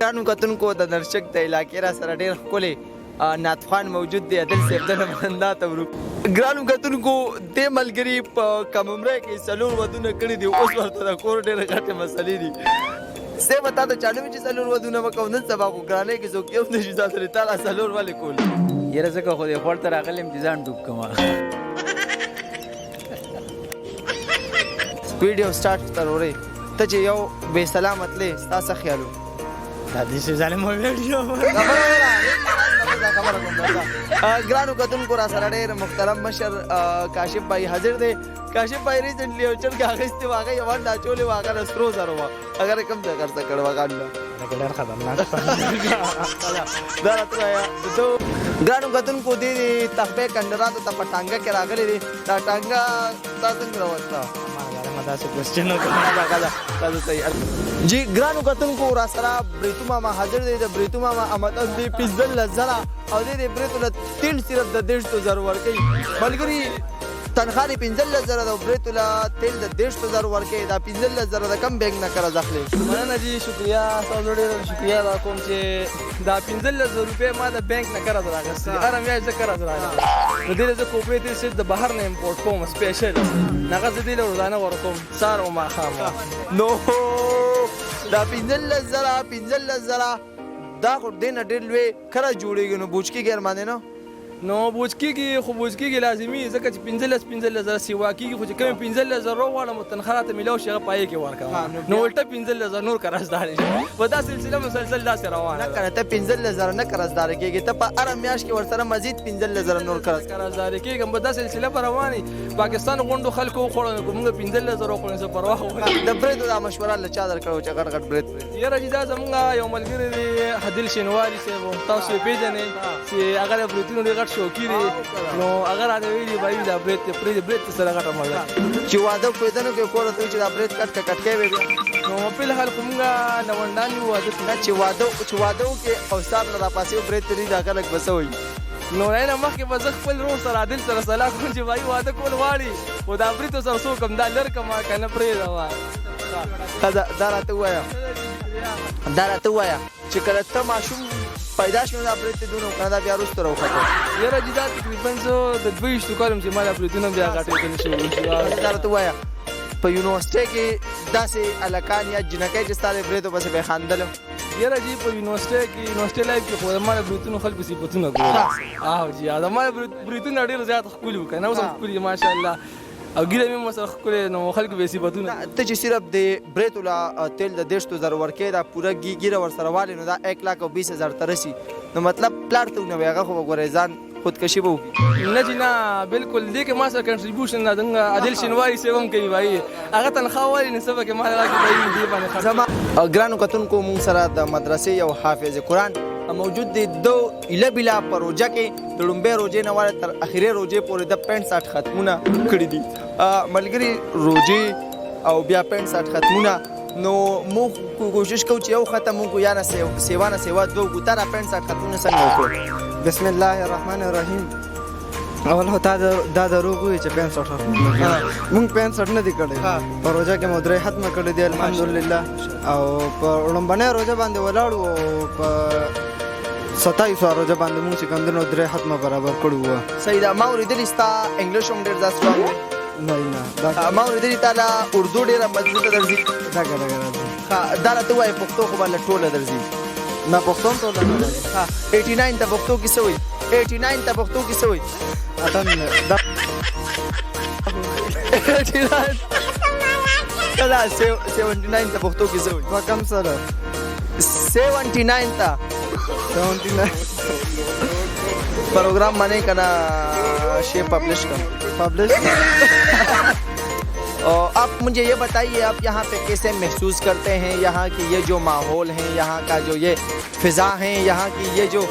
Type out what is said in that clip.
ګرانو کتونکو د نرشک د علاقې را سره ډېر ښکلی نعتخوان موجود دی عدل صاحب دنه منندا ته ورو. ګرانو کتونکو دې ملګري په کم عمره کې 4 ودونه کړي دي، اوس ورته د کور ډېرې غټې مسلې دي. صاحب تا ته چالو چې 4 ودونه وکړو نن سبا خو ګرانۍ کې څوک یو نشي ساتلی، تا لا 4 ولې کول؟ یاره ځکه خو دې خوړ ته راغلی یم چې ځان ډوب کړم. ویډیو سټارټ تر ورې ته چې یو بې سلامت لې ستا څه خیال و؟ دا داسې ظالمه ویډیو ګرانو کتونکو را سره ډېر محترم مشر کاشف بھائی حاضر دی. کاشف بھائی ریسنټلی یو چرګ اخیستې وه، هغه یې ونډه اچولې وه، هغه د سرو زرو وه، هغه یې کوم ځای خرڅه کړې وه غانډه؟ ډېر خطرناک. دا راته ووایه ګرانو کتونکو دې تخبې کنډراتو ته په ټانګه کې راغلی دی، دا ټانګه تا څنګه راوسته؟ داسې کوېسچن جی ګرانو کتونکو را سره بریتو ماما حاضر دی. د بریتو ماما امدن دی 15 زره او دې بریتو له تیل صرف د 150,000 ورکوي. ملګري تنخواه یې 15 زره ده او بریتو له تیل د 150,000 ورکوي. دا 15 زره د کم بینک نه قرض اخلي؟ مننه جی، شکریه تاسو ډېر شکریه ادا کوم چې دا 15,000 روپۍ ما د بینک نه قرض راغستی، هره میاشت زه قرض راغلی. نو دې له زه کوپریټیو صرف د بهر نه امپورټ کوم سپیشل، هغه زه دې له روزانه ورکوم سهار او ماښام. نو دا 15 زره دا خو دې نه ډېر لوی کله جوړېږي نو بوچ کېږي ارمانې نه؟ نو بوج کېږي، خو بوج کېږي لازمي، ځکه چې 15 زره سیوا کېږي، خو چې کومې 15 زره وغواړم تنخواه راته میلاو شي هغه پایې کې ورکوم، نو الټه 15 زره نور قرضداري شي. په دا سلسله مسلسل داسې روانه نه کنه ته 15 زره نه قرضداري کېږي، ته په هره میاشت کې ورسره مزید 15 زره نور قرضداري کېږم. په دا سلسله به روانې پاکستان غونډو خلکو وخوړو نو که موږ 15 زره وخوړو څه پروا خو د بریدو دا مشوره له چا درکړو چې غټ غټ برید؟ یاره جي دا زمونږ یو ملګری دی عادل شینواري صاحب، تاسو یې پېژنئ چې هغه د بریتونو ډېر غټ شوقي دی، نو هغه راته ویلي بھائی دا برید ته پرېږدې، برید ته سره غټه مزه چې واده کوېدنو کې کور ته چې دا برید کټ کټکۍ وې بیا نو فلحال خو موږ لونډان یو واده نه چې واده وکړې او ستا نه راپاسې برید ته دي دا خلک به څه وایي؟ نو نه مخکې به زه خپل ورور سره عادل سره صلاح کوم چې بھائی واده کول غواړي، خو دا برید سره څه وکړم، دا لر کړم که نه پرېږدم. دا راته ووایه چې کله ته ماشوم پیدا شو دا برید ته دونه وکړه دا بیا وروسته راوخته؟ یاره جي دا تقریبا زه د 22 کالو چې ما دا بریدونه بیا غټېدل شوي. دا راته ووایه په یونیورسټۍ کې داسې هلکان یا جنکۍ چې ستا د بریدو پسې به یې خندلم؟ یاره جي په یونیورسټۍ لایف کې خو زما د بریتونو خلکو صفتونه ګورم. جي زما د بریتونه ډېر زیات ښکلي وو که نه اوس هم ښکلي ماشاءالله، او ګیره مې هم ورسره ښکلې، نو خلکو به یې صفتونه. ته چې صرف د بریتو له تیل د 150,000 ورکوې دا پوره ګیره ورسره والې نو دا 1,20,000 ته رسي، نو مطلب پلار ته ونه وایي هغه خو به ګورې ځان خودکشي به وکړي. نه جي نه بلکل دې کې ما سره کنټریبیوشن زموږ عادل شینواري صاحب هم کوي بھائی، هغه تنخواه والي نه څه پکې ما راکړي بھائی دې باندې زما ګرانو کتونکو مونږ سره د مدرسې یو حافظ قرآن موجود دی. دو ایله بیله په روژه کې د لومبۍ روژې نه واړه تر اخرې روژې پورې د 65 ختمونه کړي دي. ملګري روژې او بیا 65 ختمونه، نو موږ کوشش کوو چې یو ختم وکړو یا نه سیوا نه سیوا دوه وکړو. تا دا 65 ختمونه څنګه وکړو؟ بسم الله الرحمن الرحیم. اول خو دا دروغ وایي چې 65 مونږ 65 نه دي کړی، په روژه کې مو 3 ختمه کړي دي الحمدلله، او په لومبنۍ روژه باندې ولاړ وو، په 27 روژه باندې مونږ چې کوم دی نو 3 ختمه برابر کړي وو. صحیح ده. ما اورېدلي ستا انګلیش هم ډېر زیات سترونګ دی. نه ما اورېدلي تا له اردو ډېره مضبوطه درځي. ډګه راځي. دا راته ووایه پښتو خو به له ټوله درځي؟ نه پښتو هم ټوله نه راځي. 89 ته پښتو کې څه وایي؟ 89 ته پښتو کې څه وایي؟ 79 ته پښتو کې څه وایي؟ په کم سره 79 ته 79 प्रोग्राम बने का ना शेप पब्लिश कर। और आप मुझे ये बताइए आप यहाँ पे कैसे महसूस करते हैं, यहाँ की ये जो माहौल है, यहाँ का जो ये फिज़ा है, यहाँ की ये जो